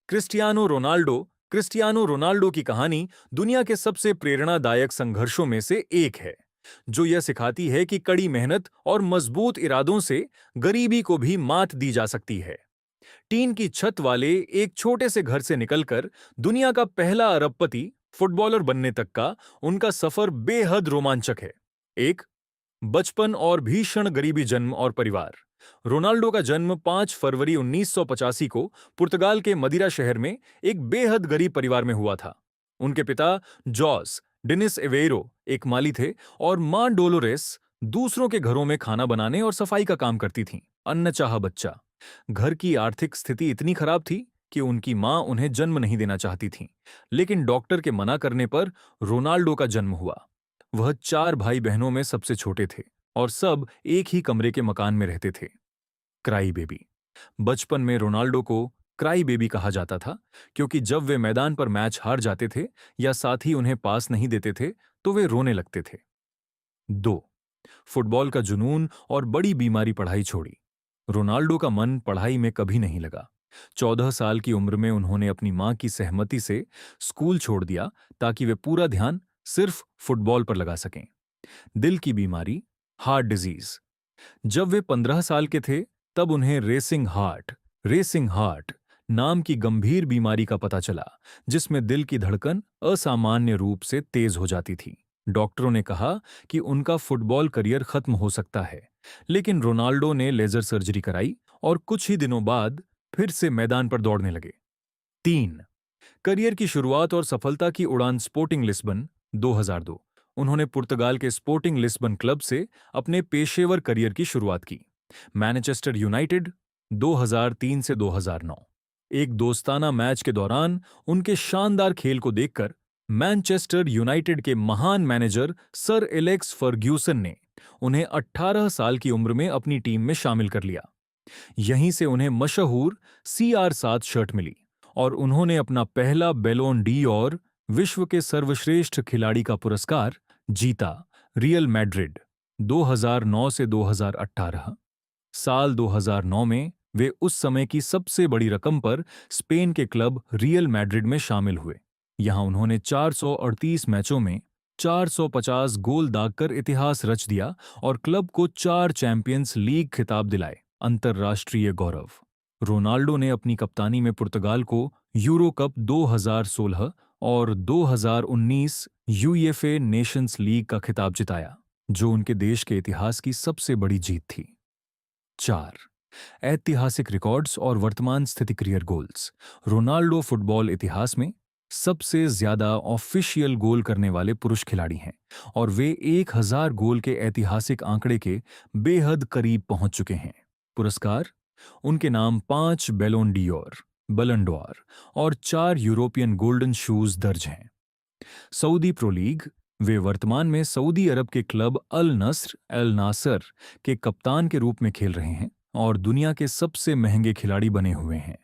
Cristiano Ronaldo की कहानी दुनिया के सबसे प्रेरणादायक संघर्षों में से एक है, जो यह सिखाती है कि कड़ी मेहनत और मजबूत इरादों से गरीबी को भी मात दी जा सकती है। टीन की छत वाले एक छोटे से घर से निकलकर दुनिया का पहला अरबपति फुटबॉलर बनने तक का उनका सफर बेहद रोमांचक है। एक बचपन और भीषण गरीबी। जन्म और परिवार। रोनाल्डो का जन्म 5 फरवरी 1985 को पुर्तगाल के मदिरा शहर में एक बेहद गरीब परिवार में हुआ था। उनके पिता जॉस डिनिस एवेरो एक माली थे और मां डोलोरेस दूसरों के घरों में खाना बनाने और सफाई का काम करती थीं। अनचाहा बच्चा। घर की आर्थिक स्थिति इतनी खराब थी कि उनकी मां उन्हें जन्म नहीं देना चाहती थीं, लेकिन डॉक्टर के मना करने पर रोनाल्डो का जन्म हुआ। वह 4 भाई बहनों में सबसे छोटे थे और सब एक ही कमरे के मकान में रहते थे। Cry baby. बचपन में रोनाल्डो को क्राई बेबी कहा जाता था, क्योंकि जब वे मैदान पर मैच हार जाते थे या साथी उन्हें पास नहीं देते थे तो वे रोने लगते थे। 2 फुटबॉल का जुनून और बड़ी बीमारी। पढ़ाई छोड़ी। रोनाल्डो का मन पढ़ाई में कभी नहीं लगा। 14 साल की उम्र में उन्होंने अपनी मां की सहमति से स्कूल छोड़ दिया ताकि वे पूरा ध्यान सिर्फ फुटबॉल पर लगा सकें। दिल की बीमारी, हार्ट डिजीज। जब वे 15 साल के थे तब उन्हें रेसिंग हार्ट नाम की गंभीर बीमारी का पता चला, जिसमें दिल की धड़कन असामान्य रूप से तेज हो जाती थी। डॉक्टरों ने कहा कि उनका फुटबॉल करियर खत्म हो सकता है, लेकिन रोनाल्डो ने लेजर सर्जरी कराई और कुछ ही दिनों बाद फिर से मैदान पर दौड़ने लगे। 3 करियर की शुरुआत और सफलता की उड़ान। Sporting Lisbon 2002। उन्होंने पुर्तगाल के स्पोर्टिंग लिस्बन क्लब से अपने पेशेवर करियर की शुरुआत की। मैनचेस्टर यूनाइटेड 2003 से 2009। एक दोस्ताना मैच के दौरान उनके शानदार खेल को देखकर मैनचेस्टर यूनाइटेड के महान मैनेजर सर एलेक्स फर्ग्यूसन ने उन्हें 18 साल की उम्र में अपनी टीम में शामिल कर लिया। यहीं से उन्हें मशहूर CR7 शर्ट मिली और उन्होंने अपना पहला बैलोन डी और विश्व के सर्वश्रेष्ठ खिलाड़ी का पुरस्कार जीता। रियल मैड्रिड 2009 से 2018। साल 2009 में वे उस समय की सबसे बड़ी रकम पर स्पेन के क्लब रियल मैड्रिड में शामिल हुए। यहां उन्होंने 438 मैचों में 450 गोल दागकर इतिहास रच दिया और क्लब को 4 चैंपियंस लीग खिताब दिलाए। अंतर्राष्ट्रीय गौरव। रोनाल्डो ने अपनी कप्तानी में पुर्तगाल को यूरो कप 2016 और 2019 यूईएफए नेशंस लीग का खिताब जिताया, जो उनके देश के इतिहास की सबसे बड़ी जीत थी। 4 ऐतिहासिक रिकॉर्ड्स और वर्तमान स्थिति। Career goals. रोनाल्डो फुटबॉल इतिहास में सबसे ज्यादा ऑफिशियल गोल करने वाले पुरुष खिलाड़ी हैं और वे 1000 गोल के ऐतिहासिक आंकड़े के बेहद करीब पहुंच चुके हैं। पुरस्कार। उनके नाम 5 बैलोन डी'ओर, बलन ड'ओर और 4 यूरोपियन गोल्डन शूज दर्ज हैं। Saudi pro league. वे वर्तमान में सऊदी अरब के क्लब अल नासर के कप्तान के रूप में खेल रहे हैं और दुनिया के सबसे महंगे खिलाड़ी बने हुए हैं।